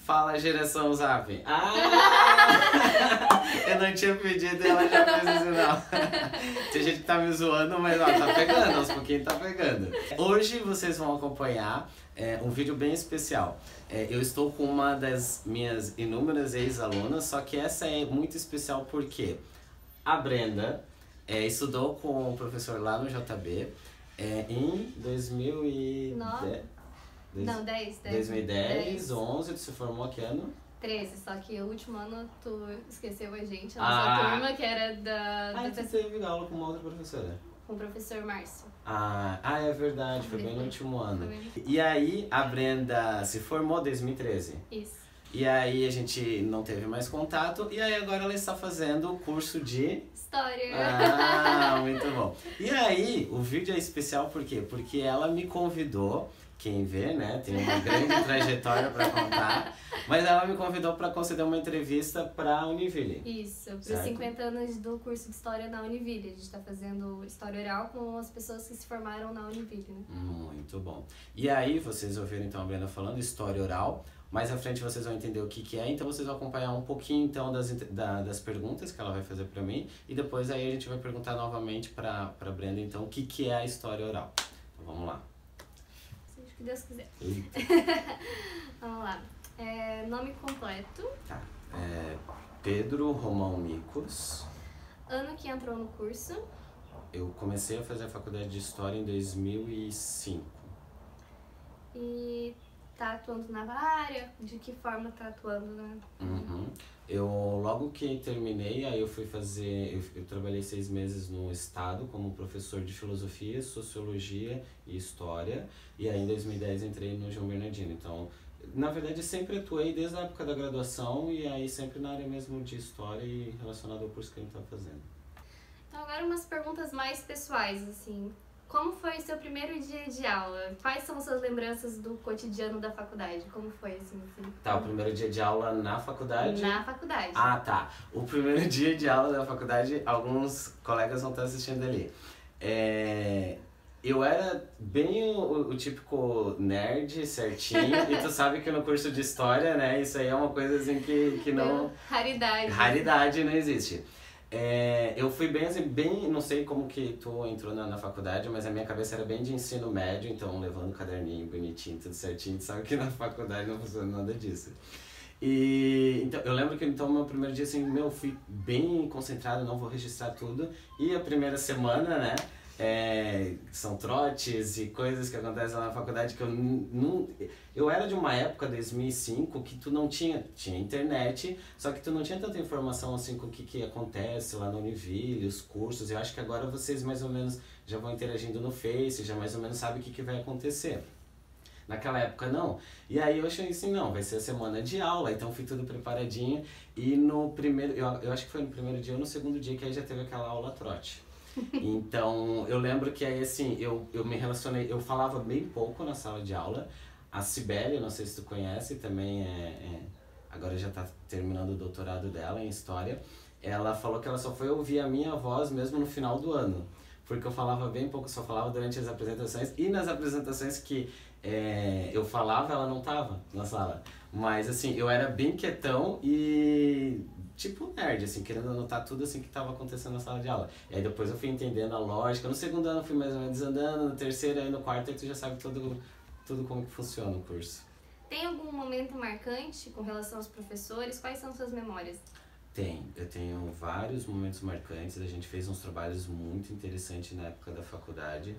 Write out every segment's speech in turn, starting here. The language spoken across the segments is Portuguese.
Fala, geração Zap. Eu não tinha pedido e ela já fez isso, não. Tem gente que tá me zoando, mas ó, tá pegando, aos pouquinhos tá pegando. Hoje vocês vão acompanhar um vídeo bem especial. Eu estou com uma das minhas inúmeras ex-alunas, só que essa é muito especial porque a Brenda estudou com o professor lá no JB em 2010. Não, 10. 2010, 11, tu se formou que ano? 13, só que o último ano tu esqueceu a gente, a nossa turma, que era tu teve aula com uma outra professora? Com o professor Márcio. É verdade, foi bem no último ano. E aí a Brenda se formou em 2013. Isso. E aí a gente não teve mais contato, e aí agora ela está fazendo o curso de... História! Muito bom. E aí, o vídeo é especial por quê? Porque ela me convidou, quem vê, né, tem uma grande trajetória para contar, mas ela me convidou para conceder uma entrevista para a Univille. Isso, para os 50 anos do curso de História na Univille. A gente está fazendo História Oral com as pessoas que se formaram na Univille, né? Muito bom. E aí, vocês ouviram então a Brenda falando História Oral. Mais à frente vocês vão entender o que é, então vocês vão acompanhar um pouquinho então das perguntas que ela vai fazer para mim, e depois aí a gente vai perguntar novamente para Brenda então o que é a história oral. Então vamos lá. Seja o que Deus quiser. Vamos lá. Nome completo. Tá. Pedro Romão Micos. Ano que entrou no curso. Eu comecei a fazer a faculdade de História em 2005. E tá atuando na área? De que forma tá atuando, né? Eu, logo que terminei, aí eu fui fazer... Eu trabalhei 6 meses no estado como professor de filosofia, sociologia e história. E aí em 2010 entrei no João Bernardino. Então, na verdade, sempre atuei desde a época da graduação e aí sempre na área mesmo de história e relacionado ao curso que a gente tá fazendo. Então agora umas perguntas mais pessoais, assim. Como foi o seu primeiro dia de aula? Quais são suas lembranças do cotidiano da faculdade? Como foi, assim? Tá, o primeiro dia de aula na faculdade? Na faculdade. Tá. O primeiro dia de aula da faculdade, alguns colegas vão estar assistindo ali. Eu era bem o típico nerd certinho, e tu sabe que no curso de História, né, isso aí é uma coisa assim que não... Raridade. Raridade não existe. Eu fui bem assim, não sei como que tu entrou na faculdade, mas a minha cabeça era bem de ensino médio, então levando o caderninho bonitinho, tudo certinho, tu sabe que na faculdade não funciona nada disso. E então, eu lembro que então meu primeiro dia assim, fui bem concentrado, não vou registrar tudo, e a primeira semana, né, são trotes e coisas que acontecem lá na faculdade que eu não... Eu era de uma época, 2005, que tu não tinha internet, só que tu não tinha tanta informação assim com o que acontece lá no Univille, os cursos. Eu acho que agora vocês mais ou menos já vão interagindo no Face, já mais ou menos sabem o que vai acontecer. Naquela época não. E aí eu achei assim, não, vai ser a semana de aula, então fui tudo preparadinho. E no primeiro, eu acho que foi no primeiro dia ou no segundo dia que aí já teve aquela aula trote. Então, eu lembro que aí assim, eu me relacionei, eu falava bem pouco na sala de aula. A Cibele, não sei se tu conhece, também agora já tá terminando o doutorado dela em História. Ela falou que ela só foi ouvir a minha voz mesmo no final do ano. Porque eu falava bem pouco, só falava durante as apresentações. E nas apresentações que eu falava, ela não tava na sala. Mas assim, eu era bem quietão e... tipo nerd, assim, querendo anotar tudo assim que estava acontecendo na sala de aula. E aí depois eu fui entendendo a lógica. No segundo ano eu fui mais ou menos andando, no terceiro e no quarto aí tu já sabe tudo como que funciona o curso. Tem algum momento marcante com relação aos professores? Quais são suas memórias? Eu tenho vários momentos marcantes. A gente fez uns trabalhos muito interessantes na época da faculdade.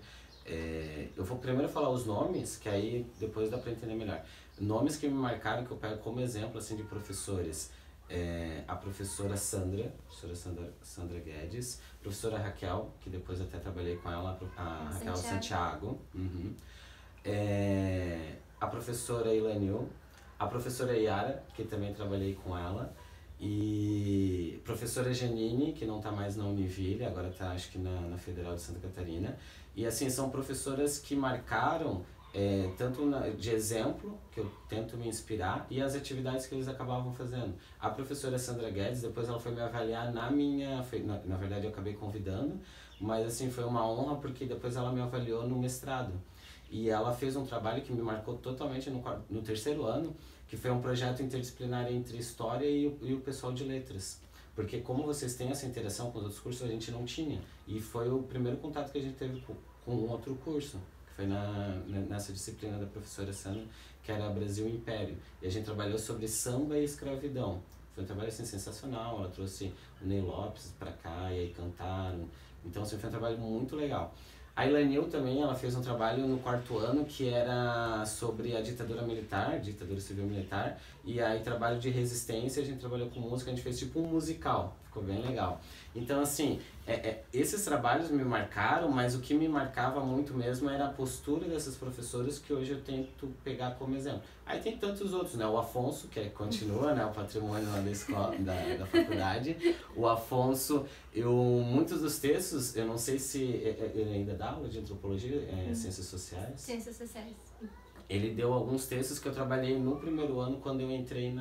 Eu vou primeiro falar os nomes, que aí depois dá para entender melhor. Nomes que me marcaram, que eu pego como exemplo assim, de professores. A professora Sandra Guedes, professora Raquel, que depois até trabalhei com ela, a Raquel Santiago. A professora Ilanil, a professora Yara, que também trabalhei com ela, e professora Janine, que não está mais na Univille, agora está acho que na Federal de Santa Catarina. E assim, são professoras que marcaram tanto de exemplo, que eu tento me inspirar, e as atividades que eles acabavam fazendo. A professora Sandra Guedes, depois ela foi me avaliar na verdade eu acabei convidando, mas assim, foi uma honra porque depois ela me avaliou no mestrado. E ela fez um trabalho que me marcou totalmente no terceiro ano, que foi um projeto interdisciplinar entre História e o pessoal de Letras. Porque como vocês têm essa interação com os outros cursos, a gente não tinha. E foi o primeiro contato que a gente teve com um outro curso, que foi nessa disciplina da professora Sandra, que era Brasil Império. E a gente trabalhou sobre samba e escravidão. Foi um trabalho assim, sensacional, ela trouxe o Ney Lopes para cá e aí cantaram. Então assim, foi um trabalho muito legal. A Ilanil também, ela fez um trabalho no 4º ano que era sobre a ditadura militar, ditadura civil militar, e aí trabalho de resistência, a gente trabalhou com música, a gente fez tipo um musical, ficou bem legal. Então assim, esses trabalhos me marcaram, mas o que me marcava muito mesmo era a postura dessas professoras que hoje eu tento pegar como exemplo. Aí tem tantos outros, né? O Afonso, que continua, né? O patrimônio lá da escola, da faculdade. O Afonso, muitos dos textos, eu não sei se ele ainda dá aula de antropologia, ciências sociais. Ciências sociais. Ele deu alguns textos que eu trabalhei no 1º ano quando eu entrei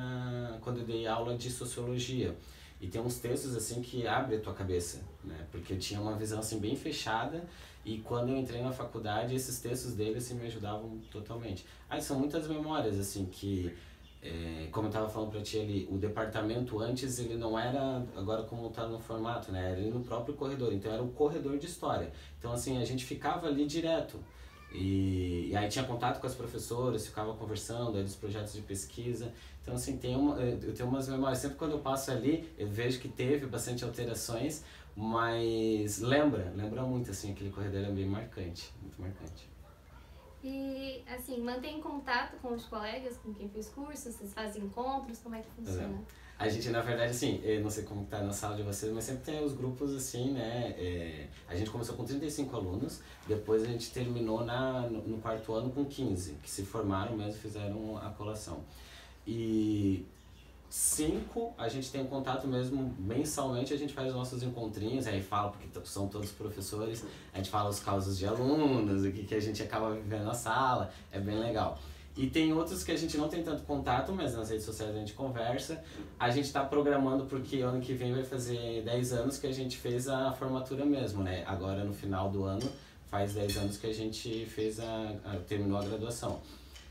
quando eu dei aula de sociologia. E tem uns textos assim que abrem a tua cabeça, né? Porque eu tinha uma visão assim bem fechada e quando eu entrei na faculdade, esses textos dele assim me ajudavam totalmente. Aí são muitas memórias assim que, como eu estava falando para ti ali, o departamento antes ele não era agora como está no formato, né? Era ali no próprio corredor, então era o corredor de história. Então assim, a gente ficava ali direto. E aí tinha contato com as professoras, ficava conversando aí dos projetos de pesquisa. Então assim, eu tenho umas memórias, sempre quando eu passo ali, eu vejo que teve bastante alterações, mas lembra muito assim, aquele corredor é bem marcante, muito marcante. E assim, mantém contato com os colegas, com quem fez curso, vocês fazem encontros, como é que funciona? A gente, na verdade, assim, eu não sei como tá na sala de vocês, mas sempre tem os grupos, assim, né? A gente começou com 35 alunos, depois a gente terminou no 4º ano com 15, que se formaram mesmo, fizeram a colação. E 5, a gente tem um contato mesmo mensalmente, a gente faz os nossos encontrinhos, aí fala, porque são todos professores, a gente fala os causos de alunos, o que a gente acaba vivendo na sala, é bem legal. E tem outros que a gente não tem tanto contato, mas nas redes sociais a gente conversa. A gente está programando porque ano que vem vai fazer 10 anos que a gente fez a formatura mesmo, né? Agora no final do ano faz 10 anos que a gente terminou a graduação.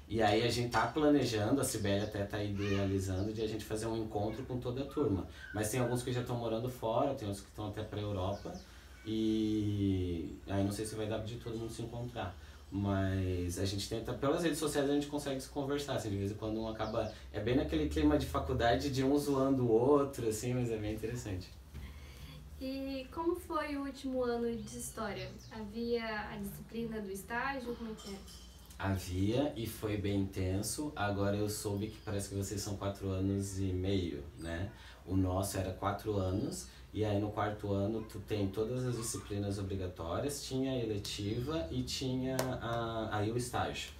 E aí a gente tá planejando, a Cibele até tá idealizando, de a gente fazer um encontro com toda a turma. Mas tem alguns que já estão morando fora, tem outros que estão até pra Europa. E aí não sei se vai dar de todo mundo se encontrar. Mas a gente tenta, pelas redes sociais a gente consegue se conversar, assim, de vez em quando um acaba... É bem naquele clima de faculdade de um zoando o outro, assim, mas é bem interessante. E como foi o último ano de História? Havia a disciplina do estágio, como é que é? Havia e foi bem intenso, agora eu soube que parece que vocês são 4 anos e meio, né? O nosso era 4 anos, e aí no 4º ano tu tem todas as disciplinas obrigatórias, tinha a eletiva e tinha aí o estágio.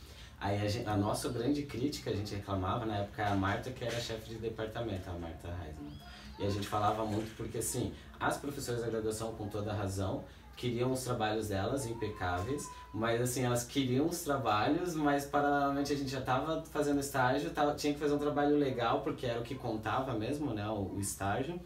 Aí a nossa grande crítica, a gente reclamava, na época a Marta, que era chefe de departamento, a Marta Heisman. E a gente falava muito porque assim, as professoras da graduação com toda a razão, queriam os trabalhos delas impecáveis, mas assim, elas queriam os trabalhos, mas paralelamente a gente já estava fazendo estágio, tinha que fazer um trabalho legal, porque era o que contava mesmo, né, o estágio.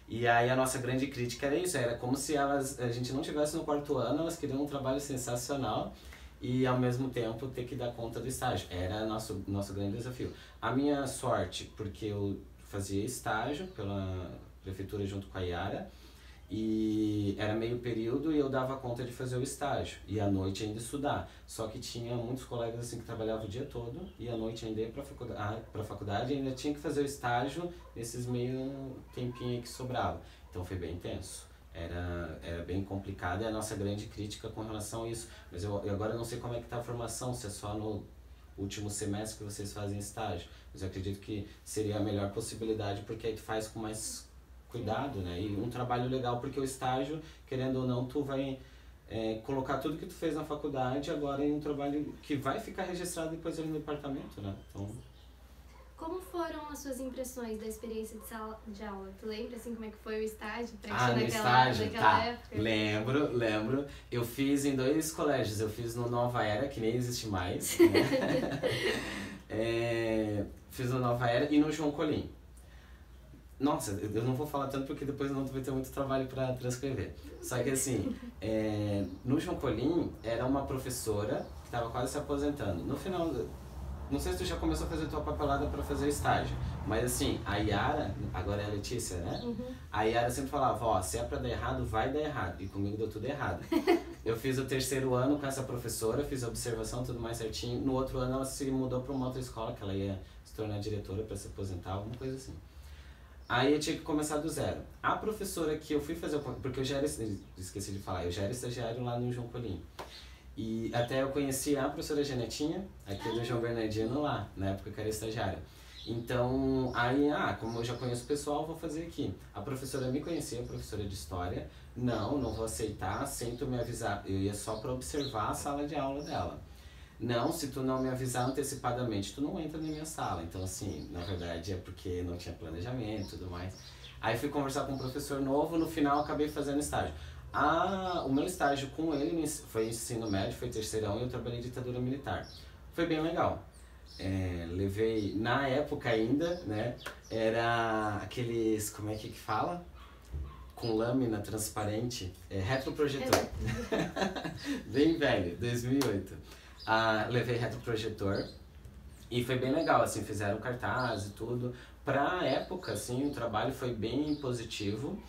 E aí a nossa grande crítica era isso, era como se a gente não tivesse no 4º ano, elas queriam um trabalho sensacional e ao mesmo tempo ter que dar conta do estágio. Era nosso grande desafio. A minha sorte, porque eu fazia estágio pela prefeitura junto com a Yara, e era meio período e eu dava conta de fazer o estágio e à noite ainda estudar. Só que tinha muitos colegas assim que trabalhavam o dia todo e à noite ainda ia para faculdade e ainda tinha que fazer o estágio nesses meio tempinho aí que sobrava. Então foi bem intenso. Era bem complicado e a nossa grande crítica com relação a isso. Mas eu agora não sei como é que tá a formação, se é só no último semestre que vocês fazem estágio. Mas eu acredito que seria a melhor possibilidade porque aí tu faz com mais cuidado, né? E um trabalho legal, porque o estágio, querendo ou não, tu vai colocar tudo que tu fez na faculdade agora em um trabalho que vai ficar registrado depois ali no departamento, né? Então... Como foram as suas impressões da experiência de sala de aula? Tu lembra, assim, como é que foi o estágio pra ti naquela época? Lembro. Eu fiz em 2 colégios. Eu fiz no Nova Era, que nem existe mais, né? Fiz no Nova Era e no João Colim. Nossa, eu não vou falar tanto porque depois não vai ter muito trabalho para transcrever. Só que assim, no João Colim era uma professora que estava quase se aposentando. No final, não sei se tu já começou a fazer tua papelada pra fazer estágio, mas assim, a Yara, agora é a Letícia, né? Uhum. A Yara sempre falava, ó, se é pra dar errado, vai dar errado. E comigo deu tudo errado. Eu fiz o 3º ano com essa professora, fiz a observação, tudo mais certinho. No outro ano ela se mudou pra uma outra escola, que ela ia se tornar diretora pra se aposentar, alguma coisa assim. Aí eu tinha que começar do zero. A professora que eu fui fazer, porque eu já era, esqueci de falar, eu já era estagiário lá no João Colim. E até eu conheci a professora Janetinha, aqui do João Bernardino lá, na época que eu era estagiária. Então, aí, como eu já conheço o pessoal, vou fazer aqui. A professora me conhecia, a professora de história. Não vou aceitar sem tu me avisar. Eu ia só para observar a sala de aula dela. Não, se tu não me avisar antecipadamente, tu não entra na minha sala. Então, assim, na verdade é porque não tinha planejamento e tudo mais. Aí fui conversar com um professor novo, no final acabei fazendo estágio. O meu estágio com ele foi ensino médio, foi 3º e eu trabalhei em ditadura militar. Foi bem legal. Levei, na época ainda, né, era aqueles, como é que fala? Com lâmina transparente, retroprojetor. Bem velho, 2008. Levei retroprojetor e foi bem legal, assim, fizeram cartaz e tudo. Pra época, assim, o trabalho foi bem positivo.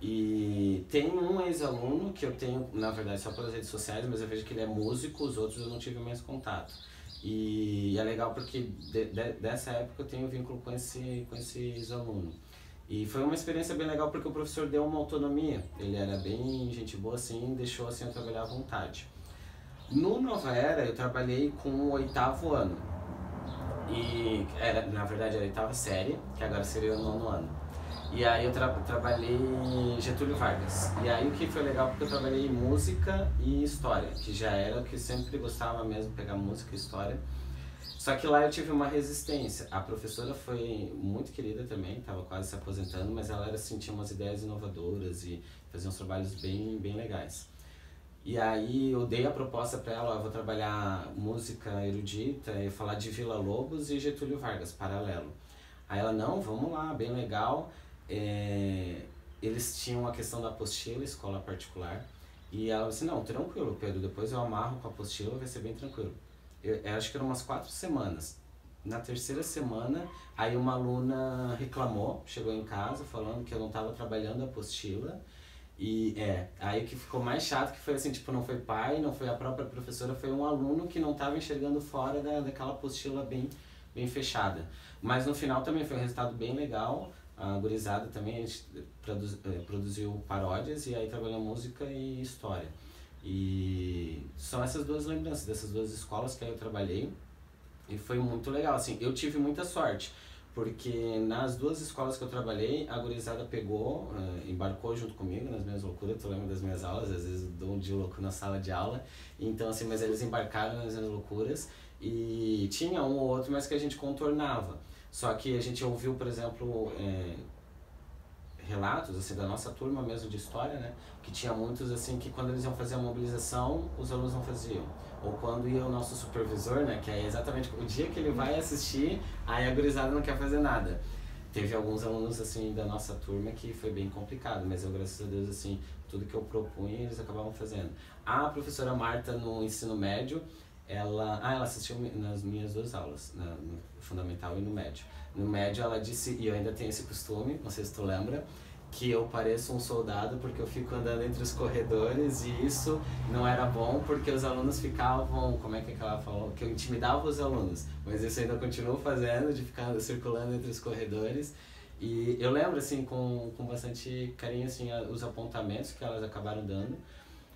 E tem um ex-aluno que eu tenho, na verdade, só pelas redes sociais, mas eu vejo que ele é músico, os outros eu não tive mais contato. E é legal porque dessa época eu tenho vínculo com esse ex-aluno. E foi uma experiência bem legal porque o professor deu uma autonomia. Ele era bem gente boa assim, deixou assim eu trabalhar à vontade. No Nova Era eu trabalhei com o 8º ano. E na verdade era a 8ª série, que agora seria o 9º ano. E aí eu trabalhei em Getúlio Vargas. E aí o que foi legal porque eu trabalhei em música e história, que já era o que eu sempre gostava mesmo, pegar música e história. Só que lá eu tive uma resistência. A professora foi muito querida também, estava quase se aposentando, mas ela assim, tinha umas ideias inovadoras e fazia uns trabalhos bem, bem legais. E aí eu dei a proposta para ela, eu vou trabalhar música erudita, e falar de Vila Lobos e Getúlio Vargas, paralelo. Aí ela, não, vamos lá, bem legal. Eles tinham a questão da apostila, escola particular, e ela disse, não, tranquilo, Pedro, depois eu amarro com a apostila, vai ser bem tranquilo. Eu acho que eram umas 4 semanas. Na 3ª semana, aí uma aluna reclamou, chegou em casa falando que eu não estava trabalhando a apostila. E aí o que ficou mais chato que foi assim, tipo, não foi pai, não foi a própria professora, foi um aluno que não estava enxergando fora daquela apostila bem, bem fechada. Mas no final também foi um resultado bem legal. A gurizada também, a gente produziu paródias e aí trabalhou música e história. E são essas 2 lembranças, dessas 2 escolas que aí eu trabalhei. E foi muito legal, assim, eu tive muita sorte. Porque nas 2 escolas que eu trabalhei, a gurizada pegou, embarcou junto comigo nas minhas loucuras. Tu lembra das minhas aulas? Às vezes eu dou um dia louco na sala de aula. Então, assim, mas eles embarcaram nas minhas loucuras. E tinha um ou outro, mas que a gente contornava. Só que a gente ouviu, por exemplo, relatos assim, da nossa turma mesmo de história, né? Que tinha muitos assim que quando eles iam fazer a mobilização, os alunos não faziam. Ou quando ia o nosso supervisor, né? Que é exatamente o dia que ele vai assistir, aí a gurizada não quer fazer nada. Teve alguns alunos assim da nossa turma que foi bem complicado, mas eu, graças a Deus, assim, tudo que eu propunha eles acabavam fazendo. A professora Marta no ensino médio, ela assistiu nas minhas 2 aulas, no fundamental e no médio. No médio ela disse, e eu ainda tenho esse costume, não sei se tu lembra, que eu pareço um soldado porque eu fico andando entre os corredores, e isso não era bom porque os alunos ficavam, como é que ela falou? Que eu intimidava os alunos, mas isso eu ainda continuo fazendo, de ficar circulando entre os corredores. E eu lembro assim com bastante carinho assim, os apontamentos que elas acabaram dando.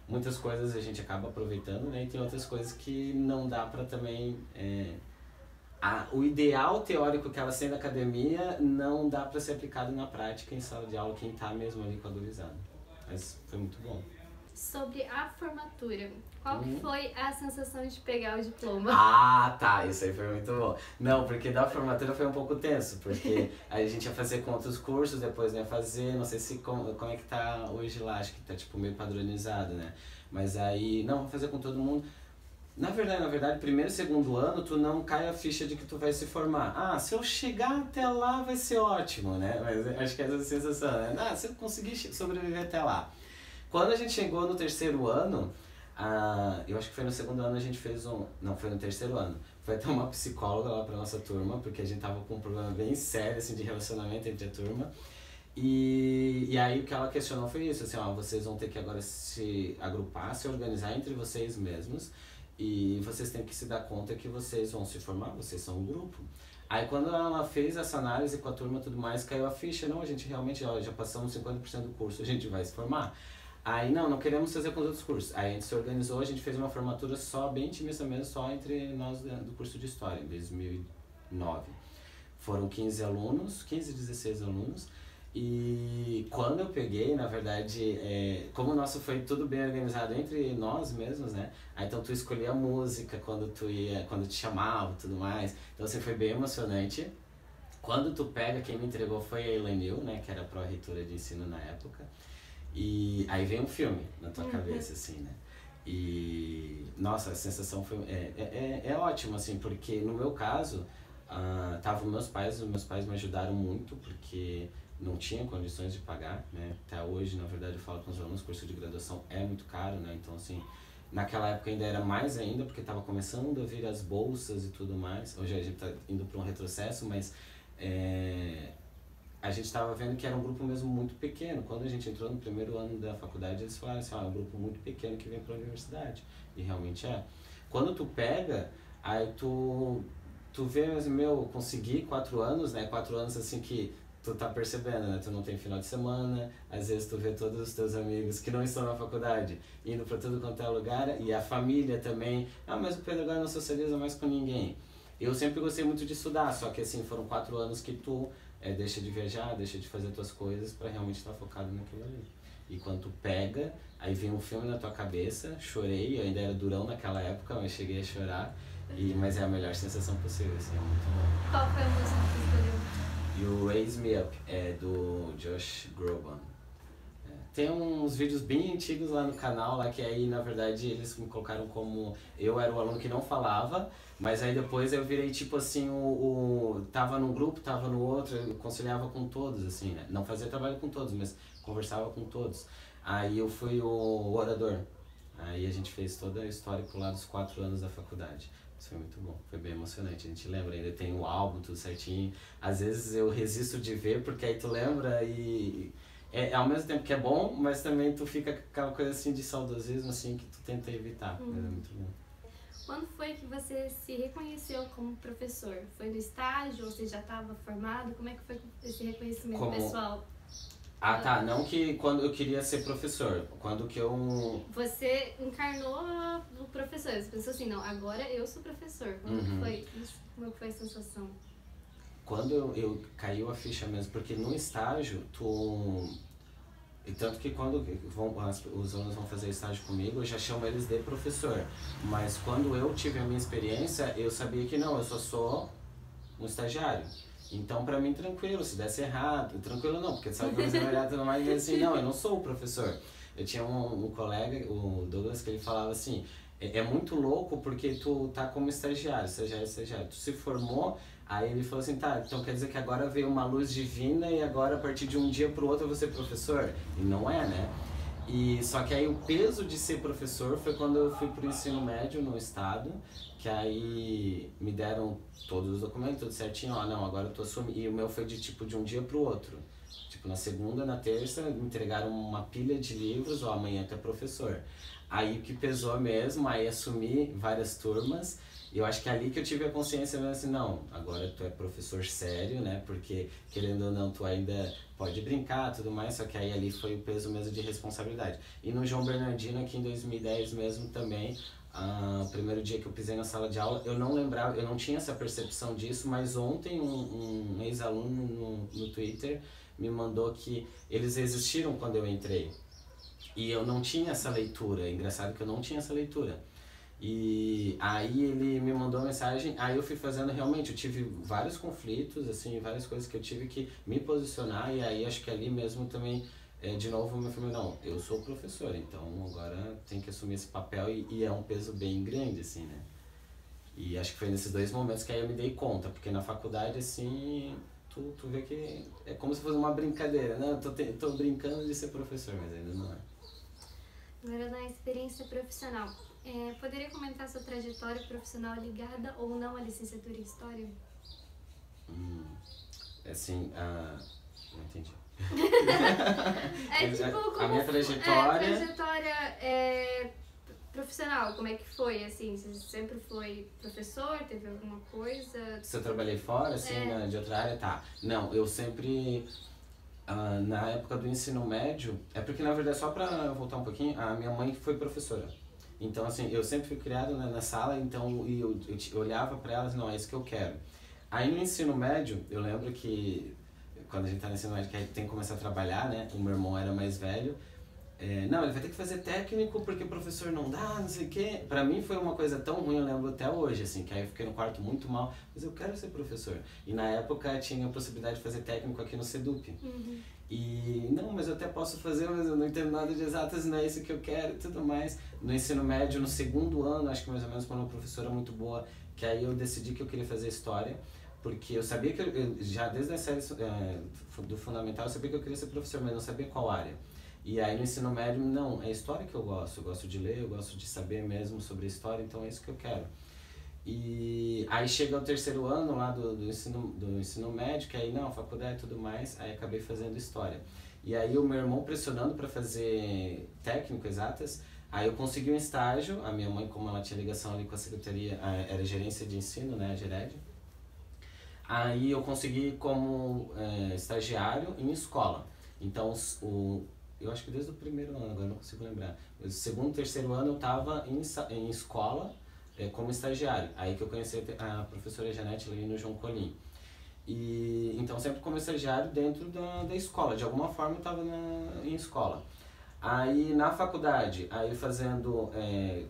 Muitas coisas a gente acaba aproveitando, né? E tem outras coisas que não dá para também... o ideal teórico que elas têm na academia não dá para ser aplicado na prática em sala de aula, quem tá mesmo ali com a gurizada. Mas foi muito bom. Sobre a formatura, qual que foi a sensação de pegar o diploma? Tá, isso aí foi muito bom. Não, porque da formatura foi um pouco tenso, porque a gente ia fazer com outros cursos, depois não ia fazer, não sei se como é que tá hoje lá, acho que tá tipo meio padronizado, né? Mas aí, não, vou fazer com todo mundo. Na verdade, primeiro e segundo ano, tu não cai a ficha de que tu vai se formar. Se eu chegar até lá vai ser ótimo, né? Mas acho que é essa sensação, né? Se eu conseguir sobreviver até lá. Quando a gente chegou no 3º ano, eu acho que foi no 2º ano a gente fez não, foi no 3º ano. foi até uma psicóloga lá pra nossa turma, porque a gente tava com um problema bem sério, assim, de relacionamento entre a turma. E aí o que ela questionou foi isso, assim, ó, vocês vão ter que agora se agrupar, se organizar entre vocês mesmos e vocês têm que se dar conta que vocês vão se formar, vocês são um grupo. Aí quando ela fez essa análise com a turma e tudo mais, caiu a ficha, não, a gente realmente, ó, já passamos 50% do curso, a gente vai se formar. Aí não queremos fazer com os outros cursos. Aí a gente se organizou, a gente fez uma formatura só, bem intimista mesmo, só entre nós do curso de História, em 2009. Foram 15 alunos, 15, 16 alunos. E quando eu peguei, na verdade, como o nosso foi tudo bem organizado entre nós mesmos, né? Aí então tu escolhia a música quando quando te chamava e tudo mais. Então assim, foi bem emocionante. Quando tu pega, quem me entregou foi a Elenil, né? Que era a pró-reitora de ensino na época. E aí vem um filme na tua cabeça, assim, né? E, nossa, a sensação foi... É ótimo, assim, porque no meu caso, estavam meus pais me ajudaram muito, porque não tinha condições de pagar, né? Até hoje, na verdade, eu falo com os alunos, o curso de graduação é muito caro, né? Então, assim, naquela época ainda era mais ainda, porque estava começando a vir as bolsas e tudo mais. Hoje a gente está indo para um retrocesso, mas a gente estava vendo que era um grupo mesmo muito pequeno. Quando a gente entrou no primeiro ano da faculdade, eles falaram assim, é um grupo muito pequeno que vem para a universidade. E realmente é. Quando tu pega, aí tu vê, mas, meu, consegui 4 anos, né? 4 anos assim que tu tá percebendo, né? Tu não tem final de semana, às vezes tu vê todos os teus amigos que não estão na faculdade indo pra tudo quanto é lugar, e a família também. Ah, mas o Pedro agora não socializa mais com ninguém. Eu sempre gostei muito de estudar, só que assim, foram 4 anos que tu deixa de viajar, deixa de fazer tuas coisas pra realmente estar focado naquilo ali. E quando tu pega, aí vem um filme na tua cabeça, chorei, eu ainda era durão naquela época, mas cheguei a chorar, mas é a melhor sensação possível, assim, é muito bom. Qual foi a música que você escolheu? E o Raise Me Up é do Josh Groban. Tem uns vídeos bem antigos lá no canal, lá que aí na verdade eles me colocaram como eu era o aluno que não falava, mas aí depois eu virei tipo assim, tava num grupo, tava no outro, eu conciliava com todos, assim, né? Não fazia trabalho com todos, mas conversava com todos. Aí eu fui o orador. Aí a gente fez todo o histórico lá dos 4 anos da faculdade. Isso foi muito bom, foi bem emocionante, a gente lembra, ainda tem o álbum, tudo certinho. Às vezes eu resisto de ver, porque aí tu lembra e ao mesmo tempo que é bom, mas também tu fica com aquela coisa assim de saudosismo, assim, que tu tenta evitar, mas é muito bom. Quando foi que você se reconheceu como professor? Foi no estágio ou você já estava formado? Como é que foi esse reconhecimento pessoal? Ah, tá, não que quando eu queria ser professor, quando que eu... Você encarnou o professor, você pensou assim, não, agora eu sou professor. Como foi isso? Como foi a sensação? Quando eu caiu a ficha mesmo, porque no estágio, e tanto que quando os alunos vão fazer estágio comigo, eu já chamo eles de professor. Mas quando eu tive a minha experiência, eu sabia que não, eu só sou um estagiário. Então, pra mim, tranquilo, se desse errado, tranquilo não, porque sabe que você vai olhar e tudo mais e assim, não, eu não sou o professor. Eu tinha um colega, o Douglas, que ele falava assim, é muito louco porque tu tá como estagiário, estagiário. Tu se formou, aí ele falou assim, tá, então quer dizer que agora veio uma luz divina e agora a partir de um dia pro outro eu vou ser professor? E não é, né? E só que aí o peso de ser professor foi quando eu fui pro ensino médio no estado, que aí me deram todos os documentos, tudo certinho, ó, não, agora eu tô assumindo. E o meu foi de um dia pro outro. Tipo, na segunda, na terça, me entregaram uma pilha de livros, ó, amanhã tu é professor. Aí o que pesou mesmo, aí assumi várias turmas, e eu acho que é ali que eu tive a consciência mesmo assim, não, agora tu é professor sério, né, porque querendo ou não, tu ainda pode brincar e tudo mais, só que aí ali foi o peso mesmo de responsabilidade. E no João Bernardino, aqui em 2010 mesmo também, o primeiro dia que eu pisei na sala de aula, eu não lembrava, eu não tinha essa percepção disso, mas ontem um ex-aluno no Twitter me mandou que eles existiram quando eu entrei. E eu não tinha essa leitura, é engraçado que eu não tinha essa leitura. E aí ele me mandou uma mensagem, aí eu fui fazendo realmente, eu tive vários conflitos, assim, várias coisas que eu tive que me posicionar, e aí acho que ali mesmo também, de novo, eu falei, não, eu sou professor, então agora tem que assumir esse papel e é um peso bem grande, assim, né? E acho que foi nesses 2 momentos que aí eu me dei conta, porque na faculdade, assim, tu vê que é como se fosse uma brincadeira, né? Eu tô brincando de ser professor, mas ainda não é. Agora, na experiência profissional, Poderia comentar sua trajetória profissional ligada ou não à licenciatura em História? Assim, não entendi. Tipo, como a minha trajetória... trajetória profissional, como é que foi, assim? Você sempre foi professor, teve alguma coisa? Se eu trabalhei fora, assim, de outra área, tá. Não, eu sempre... na época do ensino médio, é porque na verdade, só pra voltar um pouquinho, a minha mãe foi professora. Então assim, eu sempre fui criado na sala, então eu olhava pra elas, não, é isso que eu quero. Aí no ensino médio, eu lembro que quando a gente tá no ensino médio, que tem que começar a trabalhar, né, o meu irmão era mais velho, não, ele vai ter que fazer técnico porque o professor não dá, não sei o quê. Pra mim foi uma coisa tão ruim, eu lembro até hoje, assim, que aí eu fiquei no quarto muito mal, mas eu quero ser professor. E na época tinha a possibilidade de fazer técnico aqui no Sedup. E não, mas eu até posso fazer, mas eu não entendo nada de exatas, não é isso que eu quero e tudo mais. No ensino médio, no segundo ano, acho que mais ou menos quando uma professora muito boa, que aí eu decidi que eu queria fazer história, porque eu sabia que eu já desde a série do fundamental eu sabia que eu queria ser professor, mas não sabia qual área. E aí no ensino médio, não, é história que eu gosto de ler, eu gosto de saber mesmo sobre a história, então é isso que eu quero. E aí chega o terceiro ano lá do ensino médio, que aí não, faculdade e tudo mais, aí acabei fazendo história. E aí o meu irmão pressionando para fazer técnico, exatas, aí eu consegui um estágio, a minha mãe, como ela tinha ligação ali com a secretaria, era gerência de ensino, né, a Gered. Aí eu consegui como estagiário em escola. Então eu acho que desde o primeiro ano, agora não consigo lembrar. O segundo, terceiro ano eu estava em escola como estagiário. Aí que eu conheci a professora Janete ali no João Colim. E então sempre como estagiário dentro da escola. De alguma forma eu estava em escola. Aí na faculdade, aí fazendo,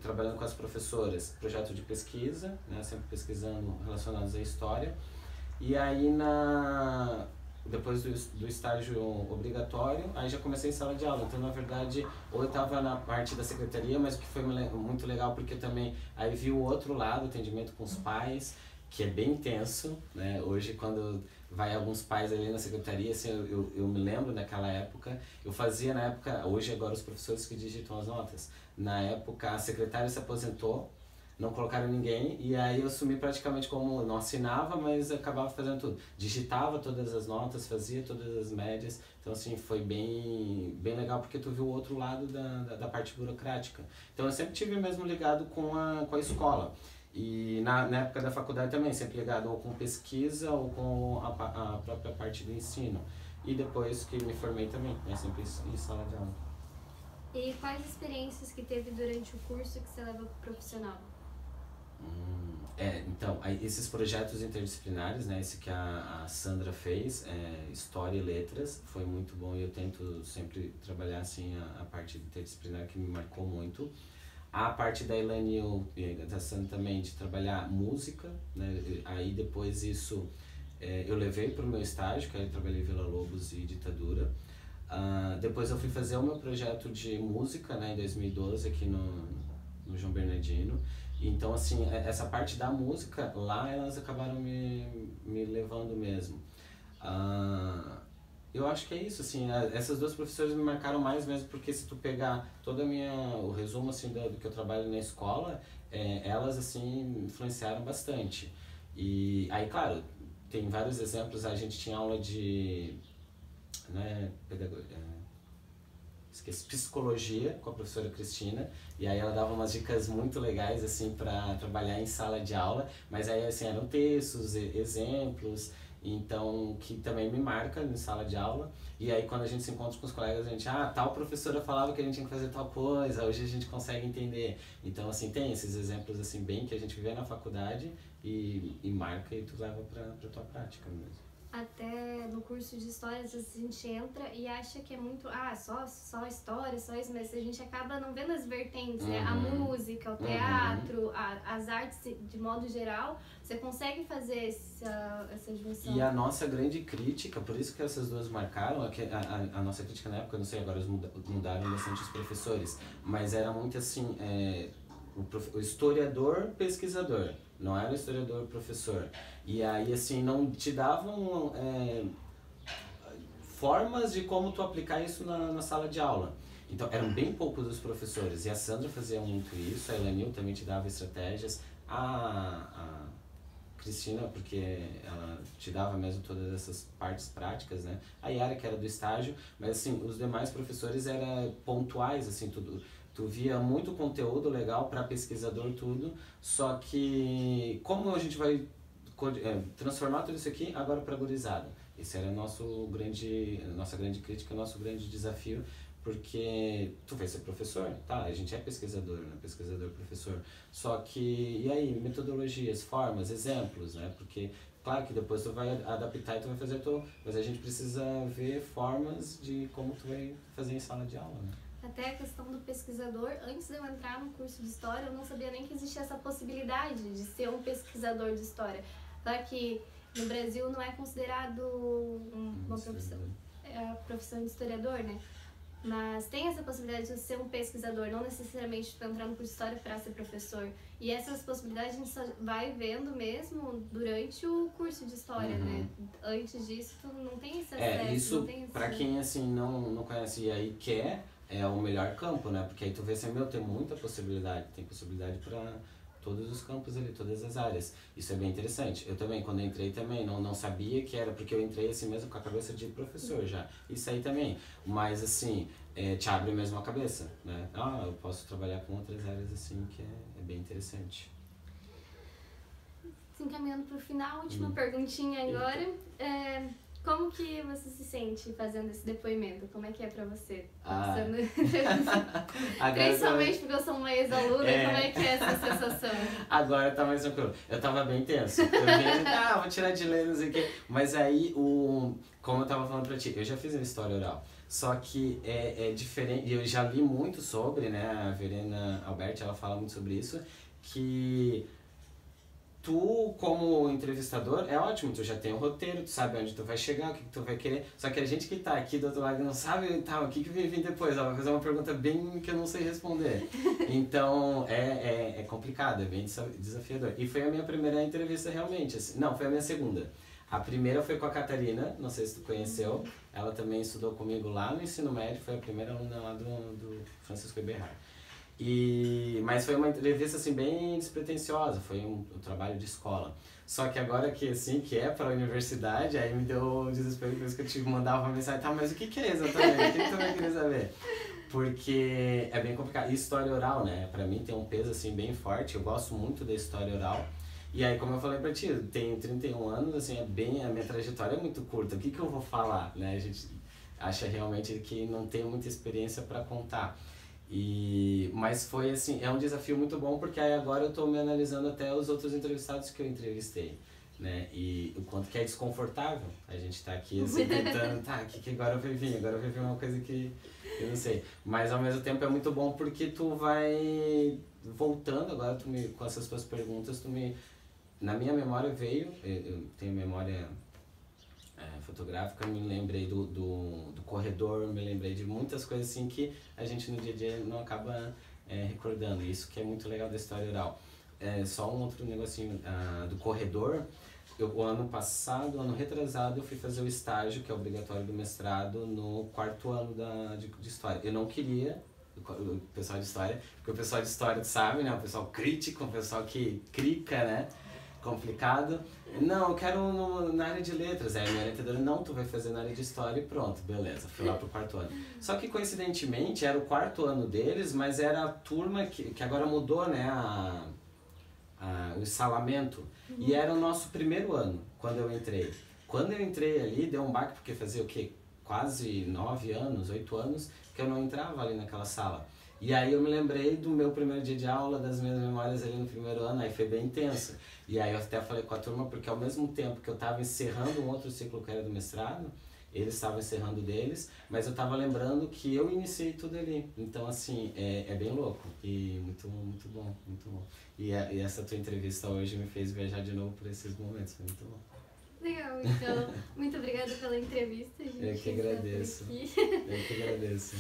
trabalhando com as professoras, projeto de pesquisa, né, sempre pesquisando relacionados à história. E aí depois do estágio obrigatório, aí já comecei em sala de aula. Então, na verdade, ou eu estava na parte da secretaria, mas o que foi muito legal, porque eu também aí vi o outro lado, atendimento com os pais, que é bem intenso, né? Hoje, quando vai alguns pais ali na secretaria, assim, eu me lembro daquela época, eu fazia na época, hoje agora os professores que digitam as notas, na época a secretária se aposentou, não colocaram ninguém, e aí eu assumi praticamente como, não assinava, mas acabava fazendo tudo. Digitava todas as notas, fazia todas as médias, então assim, foi bem legal porque tu viu o outro lado da parte burocrática. Então eu sempre tive mesmo ligado com a escola. E na época da faculdade também, sempre ligado ou com pesquisa ou com a própria parte do ensino. E depois que me formei também, né, sempre em sala de aula. E quais experiências que teve durante o curso que você leva pro profissional? Então, esses projetos interdisciplinares, né, esse que a Sandra fez, História e Letras, foi muito bom e eu tento sempre trabalhar assim a parte interdisciplinar que me marcou muito. A parte da Elaine e da Sandra também de trabalhar música, né, aí depois isso eu levei para o meu estágio, que aí eu trabalhei em Vila Lobos e Ditadura. Depois eu fui fazer o meu projeto de música, né, em 2012 aqui no João Bernardino. Então, assim, essa parte da música, lá elas acabaram me levando mesmo. Eu acho que é isso, assim, essas duas professoras me marcaram mais mesmo porque se tu pegar todo o resumo, assim, do que eu trabalho na escola, elas, assim, influenciaram bastante. E aí, claro, tem vários exemplos, a gente tinha aula de, né, psicologia com a professora Cristina, e aí ela dava umas dicas muito legais assim para trabalhar em sala de aula, mas aí assim eram textos, exemplos, então que também me marca em sala de aula. E aí quando a gente se encontra com os colegas, a gente, tal professora falava que a gente tinha que fazer tal coisa, hoje a gente consegue entender. Então assim, tem esses exemplos assim bem que a gente vê na faculdade e marca e tu leva para tua prática mesmo. Até no curso de história, às vezes a gente entra e acha que é muito, só história, só isso, mas a gente acaba não vendo as vertentes, né? A música, o teatro, as artes de modo geral, você consegue fazer essa junção. E a nossa grande crítica, por isso que essas duas marcaram, a nossa crítica na época, eu não sei, agora mudaram bastante os professores, mas era muito assim, o historiador pesquisador, não era o historiador professor. E aí, assim, não te davam formas de como tu aplicar isso na sala de aula. Então, eram bem poucos os professores. E a Sandra fazia muito isso, a Elanil também te dava estratégias. A Cristina, porque ela te dava mesmo todas essas partes práticas, né? A Yara, que era do estágio, mas assim, os demais professores eram pontuais, assim, tudo. Tu via muito conteúdo legal para pesquisador, tudo, só que como a gente vai transformar tudo isso aqui agora para gurizada? Esse era nossa grande crítica, nosso grande desafio, porque tu vai ser professor, tá, a gente é pesquisador, né, pesquisador, professor, só que, e aí, metodologias, formas, exemplos, né, porque, claro que depois tu vai adaptar e tu vai fazer mas a gente precisa ver formas de como tu vai fazer em sala de aula, né. Até a questão do pesquisador, antes de eu entrar no curso de História, eu não sabia nem que existia essa possibilidade de ser um pesquisador de História. Claro que no Brasil não é considerado uma profissão, a profissão de historiador, né? Mas tem essa possibilidade de ser um pesquisador, não necessariamente para entrar no curso de História para ser professor. E essas possibilidades a gente só vai vendo mesmo durante o curso de História, né? Antes disso, tu não tem esse acesso. Isso, para quem assim não conhece e aí quer, é o melhor campo, né? Porque aí tu vê assim, tem muita possibilidade, tem possibilidade para todos os campos ali, todas as áreas. Isso é bem interessante. Eu também, quando eu entrei também, não sabia que era, porque eu entrei assim mesmo com a cabeça de professor já. Isso aí também. Mas assim, te abre mesmo a cabeça, né? Eu posso trabalhar com outras áreas assim, que é bem interessante. Se encaminhando para o final, última perguntinha agora. Como que você se sente fazendo esse depoimento? Como é que é pra você? Principalmente porque eu sou uma ex-aluna, como é que é essa sensação? Agora tá mais tranquilo. Eu tava bem tenso. Eu vim, vou tirar de ler, não sei o quê. Mas aí, como eu tava falando pra ti, eu já fiz uma história oral. Só que é diferente, eu já li muito sobre, né, a Verena Alberti, ela fala muito sobre isso, que tu, como entrevistador, é ótimo, tu já tem o roteiro, tu sabe onde tu vai chegar, o que tu vai querer, só que a gente que tá aqui do outro lado não sabe, o que vai vir depois, ela vai fazer uma pergunta bem que eu não sei responder. Então, é complicado, é bem desafiador. E foi a minha primeira entrevista realmente, assim, não, foi a minha segunda. A primeira foi com a Catarina, não sei se tu conheceu, ela também estudou comigo lá no ensino médio, foi a primeira aluna lá do Francisco Eberhard. Mas foi uma entrevista assim bem despretensiosa, foi um trabalho de escola. Só que agora que assim, que é para a universidade, aí me deu um desespero, por isso que eu tive que mandar uma mensagem, mas o que é exatamente? O que tu vai querer saber? Porque é bem complicado. E história oral, né? Pra mim tem um peso assim bem forte, eu gosto muito da história oral. E aí, como eu falei pra ti, eu tenho 31 anos, assim, a minha trajetória é muito curta, o que eu vou falar, né? A gente acha realmente que não tem muita experiência para contar. Mas foi assim, é um desafio muito bom, porque aí agora eu estou me analisando até os outros entrevistados que eu entrevistei, né? E o quanto que é desconfortável a gente tá aqui assim, tentando, que agora vai vir? Agora vai vir uma coisa que eu não sei. Mas ao mesmo tempo é muito bom porque tu vai voltando, agora com essas tuas perguntas, na minha memória veio, eu tenho memória fotográfica, me lembrei do corredor, me lembrei de muitas coisas assim que a gente no dia a dia não acaba recordando. Isso que é muito legal da história oral. Só um outro negocinho do corredor. O ano passado, ano retrasado, eu fui fazer o estágio, que é obrigatório do mestrado, no 4º ano de História. Eu não queria, o pessoal de História, porque o pessoal de História sabe, né? O pessoal crítico, o pessoal que crica, né? Complicado. Não, eu quero na área de letras. Aí a minha orientadora, não, tu vai fazer na área de história e pronto, beleza, fui lá pro 4º ano. Só que coincidentemente era o 4º ano deles, mas era a turma que agora mudou, né, o escalamento. E era o nosso 1º ano, quando eu entrei. Quando eu entrei ali, deu um baque, porque fazia o quê? Quase 9 anos, 8 anos, que eu não entrava ali naquela sala. E aí eu me lembrei do meu primeiro dia de aula, das minhas memórias ali no 1º ano, aí foi bem intenso. E aí eu até falei com a turma, porque ao mesmo tempo que eu estava encerrando um outro ciclo que era do mestrado, eles estavam encerrando deles, mas eu estava lembrando que eu iniciei tudo ali. Então, assim, é bem louco e muito bom, muito bom. E essa tua entrevista hoje me fez viajar de novo por esses momentos, foi muito bom. Legal, então, muito obrigada pela entrevista, gente. Eu que agradeço. Eu que agradeço.